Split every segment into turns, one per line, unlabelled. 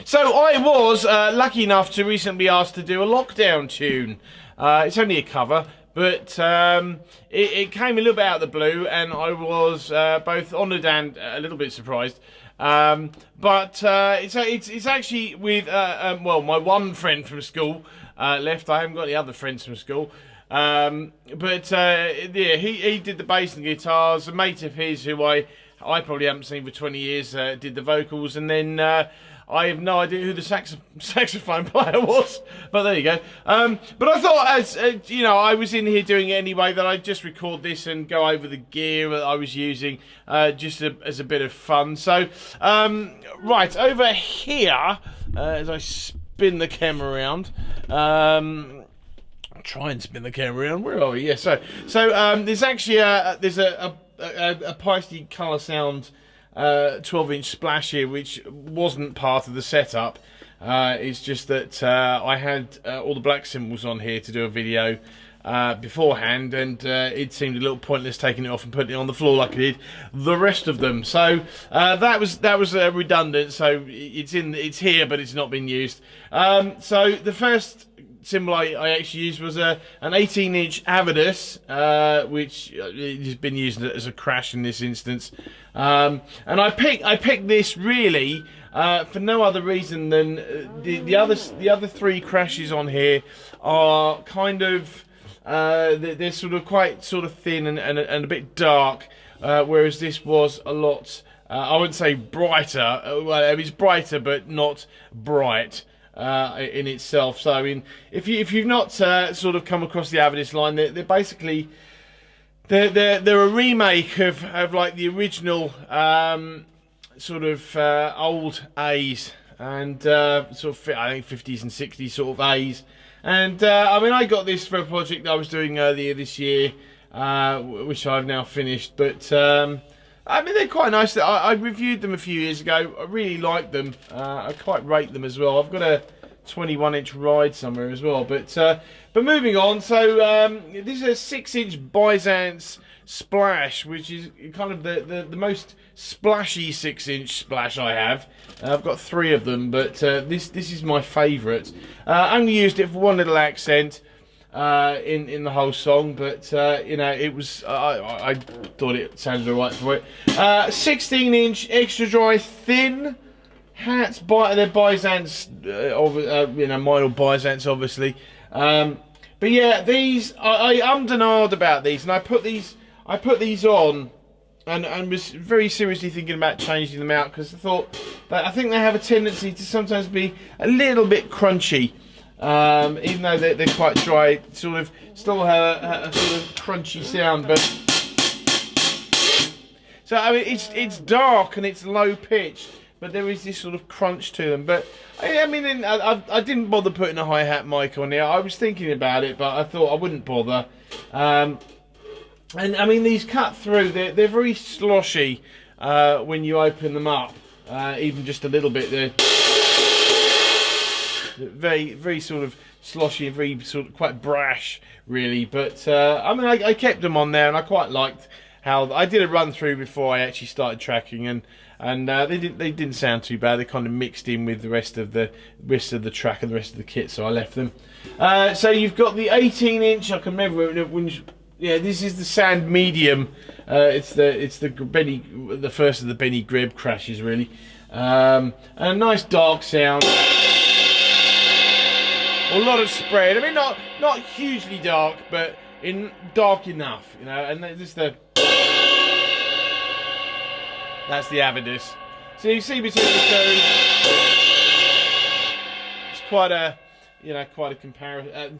So I was lucky enough to recently be asked to do a lockdown tune. It's only a cover, but it came a little bit out of the blue, and I was both honoured and a little bit surprised. But it's actually with well, my one friend from school left. I haven't got any other friends from school. But yeah, he did the bass and guitars. A mate of his who I probably haven't seen for 20 years did the vocals, and then I have no idea who the saxophone player was, but there you go. But I thought, as you know, I was in here doing it anyway, that I'd just record this and go over the gear that I was using, just as a bit of fun. So, right, over here, as I spin the camera around, try and spin the camera around. Where are we? Yeah. So there's actually a Paiste Colour Sound 12-inch splash here, which wasn't part of the setup. It's just that I had all the black cymbals on here to do a video beforehand, and it seemed a little pointless taking it off and putting it on the floor like I did the rest of them. So that was redundant. So it's here, but it's not been used. So the first cymbal I actually used was an 18-inch Avidus, which has been used as a crash in this instance, and I picked this really for no other reason than the other three crashes on here are kind of they're sort of quite sort of thin and a bit dark, whereas this was a lot. I wouldn't say brighter. Well, it's brighter, but not bright in itself. So I mean, if you've not sort of come across the Avidus line, they're basically they're a remake of like the original sort of old A's, and sort of I think 50s and 60s sort of A's. And I mean, I got this for a project I was doing earlier this year, which I've now finished. But I mean, they're quite nice. I reviewed them a few years ago. I really like them. I quite rate them as well. I've got a 21-inch ride somewhere as well. But moving on. So this is a 6-inch Byzance Splash, which is kind of the most splashy 6-inch splash I have. I've got 3 of them, but this is my favourite. I only used it for one little accent in the whole song, but you know, it was I thought it sounded alright for it. 16-inch extra dry thin hats by the Byzance, you know, mine or Byzance obviously. But yeah, these I ummed and ahed about these, and I put these on and was very seriously thinking about changing them out, because I thought that I think they have a tendency to sometimes be a little bit crunchy. Even though they're quite dry, sort of still have a sort of crunchy sound. But so I mean, it's dark and it's low pitched, but there is this sort of crunch to them. But I mean, I didn't bother putting a hi-hat mic on here. I was thinking about it, but I thought I wouldn't bother. And I mean, these cut through, they're very sloshy when you open them up, even just a little bit. They're very sort of sloshy, very sort of quite brash, really. But I mean, I kept them on there, and I quite liked how I did a run through before I actually started tracking, and they didn't sound too bad. They kind of mixed in with the rest of the track and the rest of the kit, so I left them. So you've got the 18-inch. I can remember when. Yeah, this is the Sand Medium. It's the first of the Benny Greb crashes, really. And a nice dark sound. A lot of spread. I mean, not hugely dark, but dark enough, you know. And that's the Avidus. So you see between the two, it's quite a. You know, quite a comparison.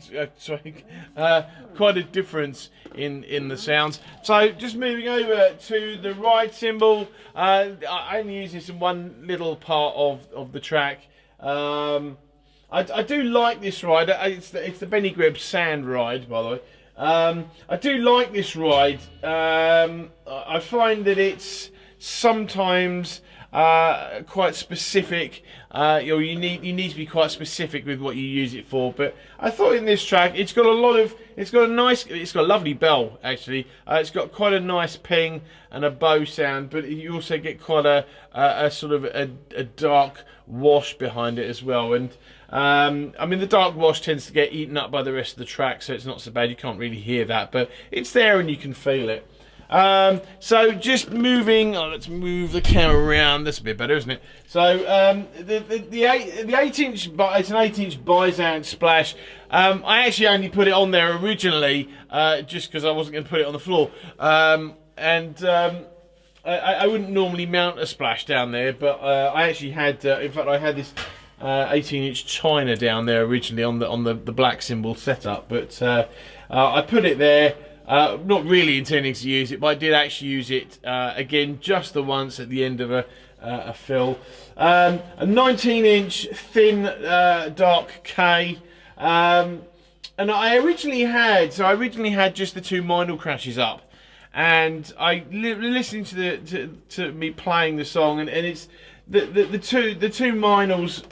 Quite a difference in the sounds. So, just moving over to the ride cymbal. I only use this in one little part of the track. I do like this ride. It's the Benny Greb Sand ride, by the way. I do like this ride. I find that it's sometimes quite specific. You need to be quite specific with what you use it for. But I thought in this track, it's got a lovely bell actually. It's got quite a nice ping and a bow sound, but you also get quite a sort of a dark wash behind it as well. And I mean, the dark wash tends to get eaten up by the rest of the track, so it's not so bad. You can't really hear that, but it's there and you can feel it. So just moving, let's move the camera around. That's a bit better, isn't it? So the 8-inch, it's an 8-inch Byzance Splash. I actually only put it on there originally just because I wasn't going to put it on the floor. I wouldn't normally mount a Splash down there, but I actually had, in fact, I had this 18-inch China down there originally on the black cymbal setup, but I put it there. Not really intending to use it, but I did actually use it again just the once at the end of a fill. A 19-inch thin dark K, and I originally had just the two Meinl crashes up, and I listening to me playing the song, and it's the two Meinls.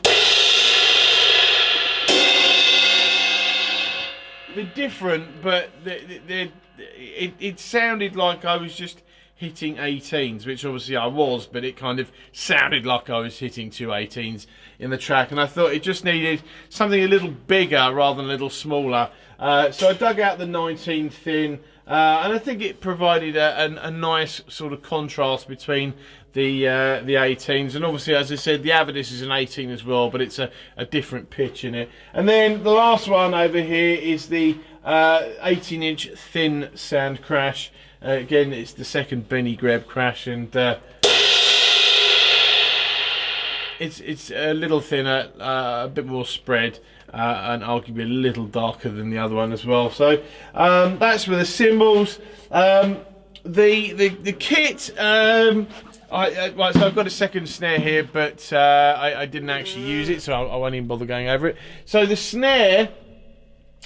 They're different, but it sounded like I was just hitting 18s, which obviously I was, but it kind of sounded like I was hitting two 18s in the track, and I thought it just needed something a little bigger rather than a little smaller. So I dug out the 19 thin, and I think it provided a nice sort of contrast between the 18s, and obviously, as I said, the Avidus is an 18 as well, but it's a different pitch in it. And then the last one over here is the 18-inch thin Sound Crash. Again, it's the second Benny Greb crash, and it's a little thinner, a bit more spread, and arguably a little darker than the other one as well. So that's for the cymbals. The kit. Right, so I've got a second snare here, but I didn't actually use it, so I won't even bother going over it. So the snare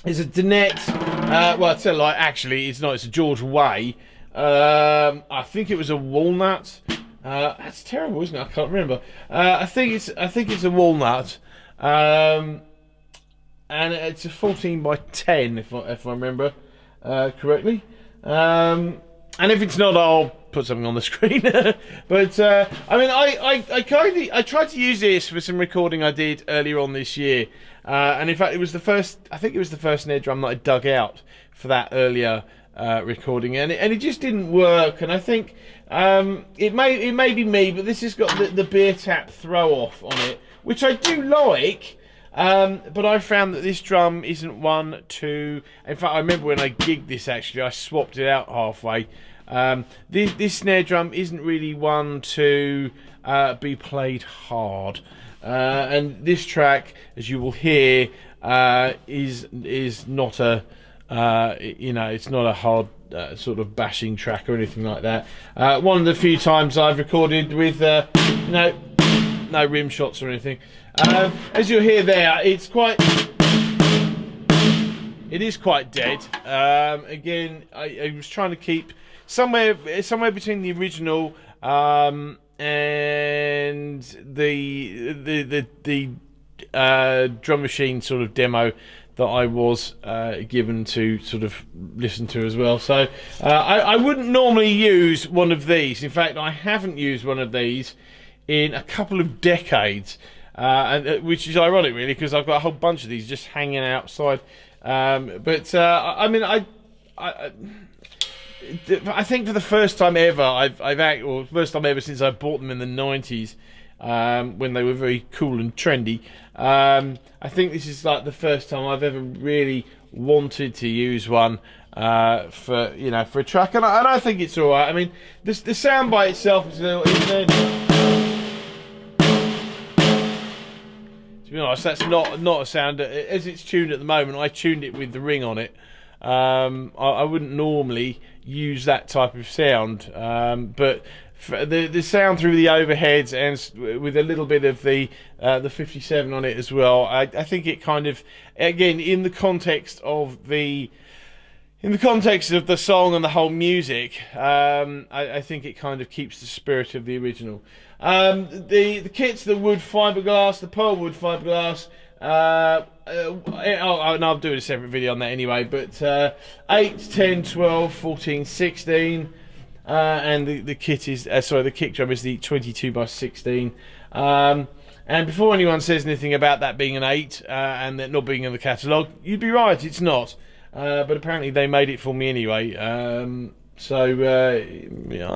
is a Donette. Well, it's actually it's not. It's a George Way. I think it was a walnut. That's terrible, isn't it? I can't remember. I think it's a walnut, and it's a 14x10 if I remember correctly. And if it's not, I'll put something on the screen. But I mean, I tried to use this for some recording I did earlier on this year, and in fact, it was the first. I think it was the first snare drum that I dug out for that earlier recording, and it just didn't work. And I think it may be me, but this has got the beer tap throw off on it, which I do like. But I found that this drum isn't one to. In fact, I remember when I gigged this, actually, I swapped it out halfway. This snare drum isn't really one to be played hard. And this track, as you will hear, is not a it's not a hard sort of bashing track or anything like that. One of the few times I've recorded with no rim shots or anything. As you'll hear there, it is quite dead. Again, I was trying to keep somewhere between the original and the drum machine sort of demo that I was given to sort of listen to as well. So I wouldn't normally use one of these. In fact, I haven't used one of these in a couple of decades. Which is ironic, really, because I've got a whole bunch of these just hanging outside. I mean, I think for the first time ever, first time ever since I bought them in the 90s, when they were very cool and trendy. I think this is like the first time I've ever really wanted to use one for a track, and I think it's all right. I mean, the sound by itself is a little. To be honest, that's not a sound as it's tuned at the moment. I tuned it with the ring on it. I wouldn't normally use that type of sound, but the sound through the overheads and with a little bit of the 57 on it as well. I think it kind of, again, in the context of the song and the whole music, I think it kind of keeps the spirit of the original. The kit's the wood fiberglass, the pearl wood fiberglass. I'll do a separate video on that anyway. But 8, 10, 12, 14, 16, and the kit is the kick drum is the 22x16. And before anyone says anything about that being an 8 and that not being in the catalogue, you'd be right, it's not. But apparently they made it for me anyway. Yeah,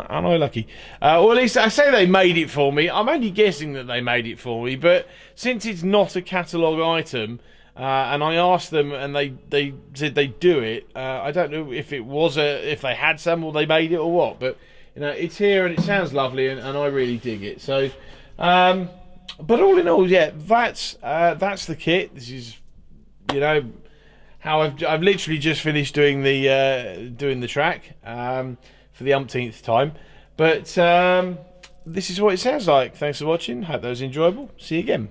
aren't I lucky? Or at least I say they made it for me. I'm only guessing that they made it for me, but since it's not a catalogue item, and I asked them and they said they'd do it, I don't know if it was if they had some or they made it or what, but it's here and it sounds lovely and I really dig it. So, but all in all, yeah, that's the kit. This is, how I've literally just finished doing the track for the umpteenth time, but this is what it sounds like. Thanks for watching. Hope that was enjoyable. See you again.